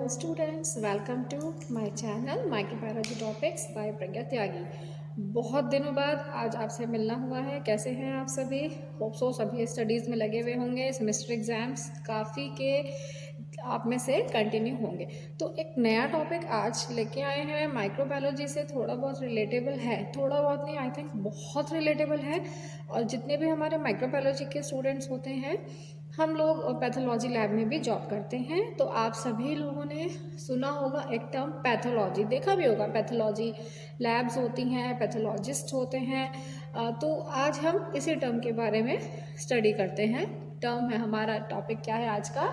students, welcome to my channel Microbiology Topics by प्रज्ञा त्यागी। बहुत दिनों बाद आज आपसे मिलना हुआ है। कैसे हैं आप सभी? होप सो सभी स्टडीज़ में लगे हुए होंगे। सेमेस्टर एग्ज़ाम्स काफ़ी के आप में से कंटिन्यू होंगे। तो एक नया टॉपिक आज लेके आए हैं, माइक्रोबायोलॉजी से थोड़ा बहुत रिलेटेबल है, थोड़ा बहुत नहीं, आई थिंक बहुत रिलेटेबल है। और जितने भी हमारे माइक्रोबायोलॉजी के स्टूडेंट्स होते हैं, हम लोग पैथोलॉजी लैब में भी जॉब करते हैं। तो आप सभी लोगों ने सुना होगा एक टर्म पैथोलॉजी, देखा भी होगा। पैथोलॉजी लैब्स होती हैं, पैथोलॉजिस्ट होते हैं। तो आज हम इसी टर्म के बारे में स्टडी करते हैं। टर्म है हमारा, टॉपिक क्या है आज का?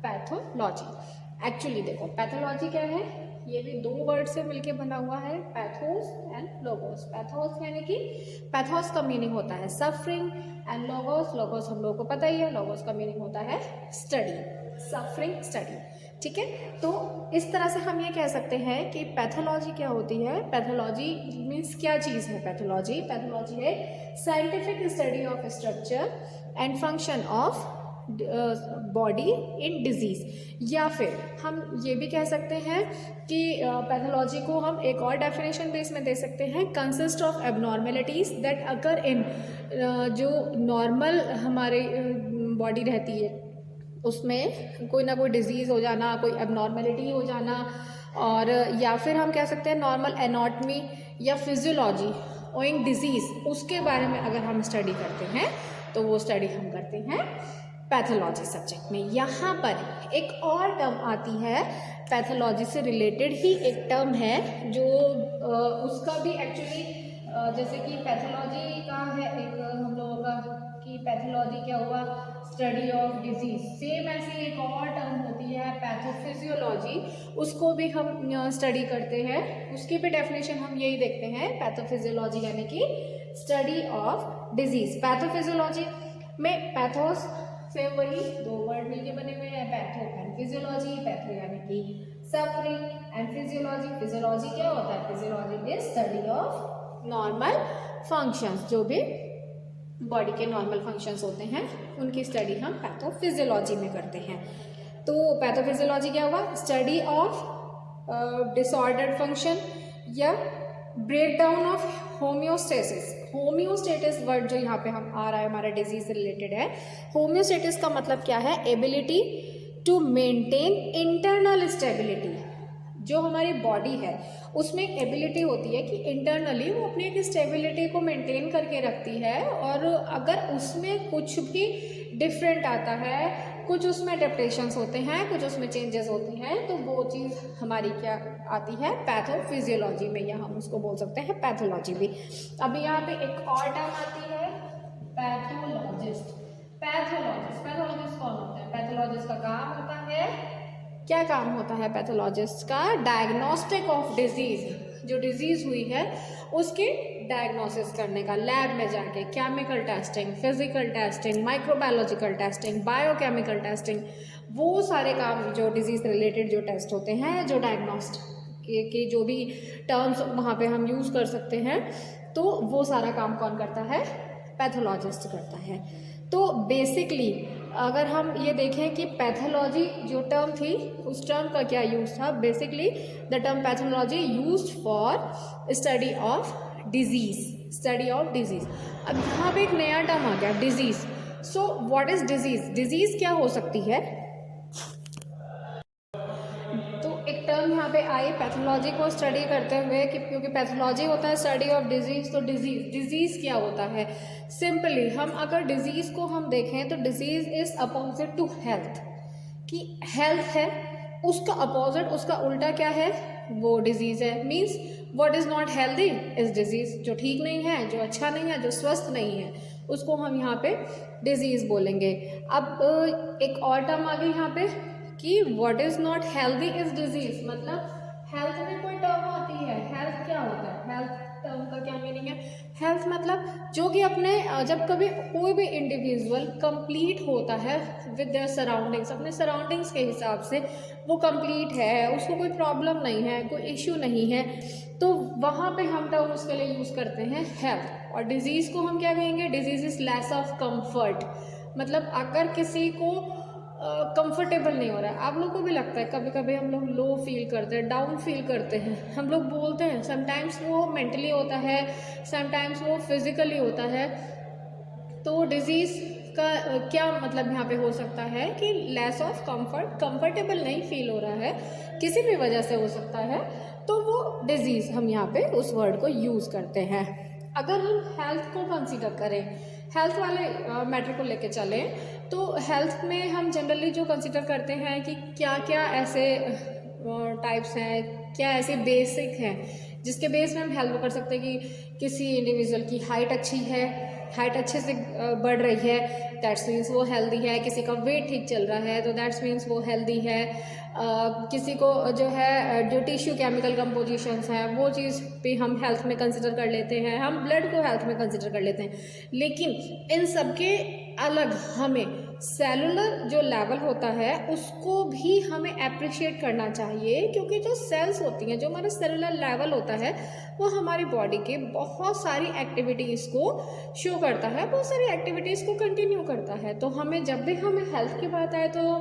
पैथोलॉजी। एक्चुअली देखो, पैथोलॉजी क्या है? ये भी दो वर्ड से मिलके बना हुआ है, पैथोस एंड लोगोस। पैथोस यानी कि पैथोस का मीनिंग होता है सफरिंग, एंड लोगोस, लोगोस हम लोगों को पता ही है, लोगोस का मीनिंग होता है स्टडी, सफरिंग स्टडी। ठीक है, तो इस तरह से हम ये कह सकते हैं कि पैथोलॉजी क्या होती है। पैथोलॉजी मीन्स क्या चीज़ है? पैथोलॉजी है scientific study of structure and function of body in disease. या फिर हम ये भी कह सकते हैं कि पैथोलॉजी को हम एक और डेफिनेशन बेस में दे सकते हैं, consist of abnormalities that occur in, जो नॉर्मल हमारे बॉडी रहती है उसमें कोई ना कोई डिजीज़ हो जाना, कोई एबनॉर्मेलिटी हो जाना, और या फिर हम कह सकते हैं नॉर्मल एनाटॉमी या फिजियोलॉजी ओइंग डिजीज़, उसके बारे में अगर हम स्टडी करते हैं तो वो स्टडी हम करते हैं पैथोलॉजी सब्जेक्ट में। यहाँ पर एक और टर्म आती है, पैथोलॉजी से रिलेटेड ही एक टर्म है जो उसका भी एक्चुअली जैसे कि पैथोलॉजी का है एक हम लोगों का कि पैथोलॉजी क्या हुआ, स्टडी ऑफ डिजीज। सेम ऐसी एक और टर्म होती है पैथोफिजियोलॉजी, उसको भी हम स्टडी करते हैं। उसकी भी डेफिनेशन हम यही देखते हैं, पैथोफिजियोलॉजी यानी कि स्टडी ऑफ डिजीज। पैथोफिजियोलॉजी में पैथोस से वही दो वर्ड मिलके बने हुए हैं, पैथो एंड फिजियोलॉजी। पैथो यानी कि सफरिंग एंड फिजियोलॉजी, फिजियोलॉजी क्या होता है? Physiology is study of normal functions, जो भी बॉडी के नॉर्मल फंक्शंस होते हैं उनकी स्टडी हम पैथोफिजियोलॉजी में करते हैं। तो पैथोफिजियोलॉजी क्या हुआ? स्टडी ऑफ डिसऑर्डर्ड फंक्शन या breakdown of homeostasis. Homeostasis word जो यहाँ पे हम आ रहा है हमारा डिजीज से रिलेटेड है। होम्योस्टेटिस का मतलब क्या है? Ability to maintain internal stability. जो हमारी बॉडी है उसमें एक एबिलिटी होती है कि इंटरनली वो अपनी एक स्टेबिलिटी को मेंटेन करके रखती है, और अगर उसमें कुछ भी डिफरेंट आता है, कुछ उसमें अडेप्टेशंस होते हैं, कुछ उसमें चेंजेस होती हैं, तो वो चीज़ हमारी क्या आती है? पैथोफिजियोलॉजी में, या हम उसको बोल सकते हैं पैथोलॉजी भी। अभी यहाँ पे एक और टर्म आती है पैथोलॉजिस्ट। पैथोलॉजिस्ट कौन होता है? पैथोलॉजिस्ट का काम होता है, क्या काम होता है पैथोलॉजिस्ट का? Diagnostic of disease. जो डिजीज हुई है उसकी डायग्नोसिस करने का, लैब में जाके chemical testing, physical testing, microbiological testing, biochemical testing, वो सारे काम जो डिजीज रिलेटेड जो टेस्ट होते हैं, जो डायग्नोस्टिक के जो भी टर्म्स वहाँ पे हम यूज़ कर सकते हैं, तो वो सारा काम कौन करता है? पैथोलॉजिस्ट करता है। तो बेसिकली अगर हम ये देखें कि पैथोलॉजी जो टर्म थी, उस टर्म का क्या यूज़ था? Basically the term pathology used for study of disease, study of disease. अब यहाँ पे एक नया टर्म आ गया, disease. So what is disease? Disease क्या हो सकती है? तो एक टर्म यहाँ पे आई पैथोलॉजी को स्टडी करते हुए कि क्योंकि पैथोलॉजी होता है स्टडी ऑफ डिजीज, तो डिजीज क्या होता है? सिंपली हम अगर डिजीज को हम देखें तो disease is opposite to health. कि हेल्थ है उसका अपोजिट, उसका उल्टा क्या है? वो डिजीज है। Means what is not healthy is disease. जो ठीक नहीं है, जो अच्छा नहीं है, जो स्वस्थ नहीं है, उसको हम यहाँ पे डिजीज बोलेंगे। अब एक और टर्म आ गई यहाँ पे कि what is not healthy is disease. मतलब हेल्थ में कोई टर्म आती है, हेल्थ क्या होता है? हेल्थ टर्म का क्या मीनिंग है? हेल्थ मतलब जो कि अपने जब कभी कोई भी इंडिविजुअल कंप्लीट होता है विद देयर सराउंडिंग्स, अपने सराउंडिंग्स के हिसाब से वो कंप्लीट है, उसको कोई प्रॉब्लम नहीं है, कोई इश्यू नहीं है, तो वहाँ पे हम टर्म उसके लिए यूज़ करते हैं हेल्थ। और डिजीज़ को हम क्या कहेंगे? Disease is less of comfort. मतलब अगर किसी को कंफर्टेबल नहीं हो रहा है। आप लोगों को भी लगता है कभी कभी हम लोग लो फील करते हैं, डाउन फील करते हैं, हम लोग बोलते हैं, समटाइम्स वो मेंटली होता है, समटाइम्स वो फिजिकली होता है। तो डिजीज़ का क्या मतलब यहाँ पे हो सकता है कि लेस ऑफ कंफर्ट, कंफर्टेबल नहीं फील हो रहा है, किसी भी वजह से हो सकता है, तो वो डिजीज़ हम यहाँ पे उस वर्ड को यूज़ करते हैं। अगर हम हेल्थ को कंसीडर करें, हेल्थ वाले मैटर को लेके चलें, तो हेल्थ में हम जनरली जो कंसीडर करते हैं कि क्या क्या ऐसे टाइप्स हैं, क्या ऐसे बेसिक हैं जिसके बेस में हम हेल्प कर सकते हैं कि किसी इंडिविजुअल की हाइट अच्छी है, हाइट अच्छे से बढ़ रही है, दैट्स मीन्स वो हेल्दी है। किसी का वेट ठीक चल रहा है तो दैट्स मीन्स वो हेल्दी है। किसी को जो है जो टिश्यू केमिकल कंपोजिशंस हैं वो चीज़ भी हम हेल्थ में कंसिडर कर लेते हैं, हम ब्लड को हेल्थ में कंसिडर कर लेते हैं। लेकिन इन सब के अलग हमें सेलुलर जो लेवल होता है उसको भी हमें अप्रिशिएट करना चाहिए, क्योंकि जो सेल्स होती हैं, जो हमारा सेलुलर लेवल होता है, वो हमारी बॉडी के बहुत सारी एक्टिविटीज़ को शो करता है, बहुत सारी एक्टिविटीज़ को कंटिन्यू करता है। तो हमें जब भी हमें हेल्थ की बात आए तो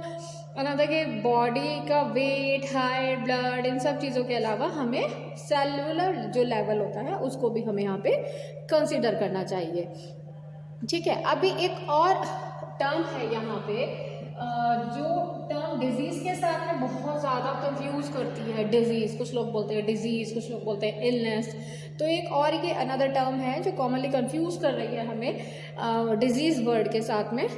अनदर के बॉडी का वेट, हाइट, ब्लड, इन सब चीज़ों के अलावा हमें सेलुलर जो लेवल होता है उसको भी हमें यहाँ पे कंसिडर करना चाहिए। ठीक है, अभी एक और टर्म है यहाँ पे जो टर्म डिजीज़ के साथ में बहुत ज़्यादा कंफ्यूज करती है। डिजीज़, कुछ लोग बोलते हैं डिजीज़, कुछ लोग बोलते हैं इलनेस। तो एक और ये अनदर टर्म है जो कॉमनली कंफ्यूज कर रही है हमें डिजीज़ वर्ड के साथ में।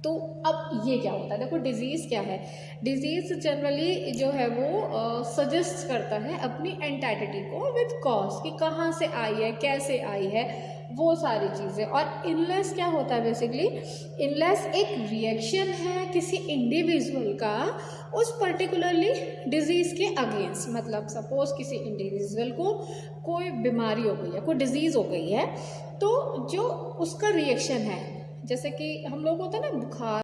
तो अब ये क्या होता है, देखो डिजीज़ क्या है। डिजीज़ जनरली जो है वो सजेस्ट करता है अपनी एंटाइटी को विद कॉज, कि कहाँ से आई है, कैसे आई है, वो सारी चीज़ें। और इलनेस क्या होता है बेसिकली, इलनेस एक रिएक्शन है किसी इंडिविजुअल का उस पर्टिकुलरली डिजीज़ के अगेंस्ट। मतलब सपोज किसी इंडिविजुअल को कोई बीमारी हो गई है, कोई डिजीज़ हो गई है, तो जो उसका रिएक्शन है, जैसे कि हम लोग होता है ना बुखार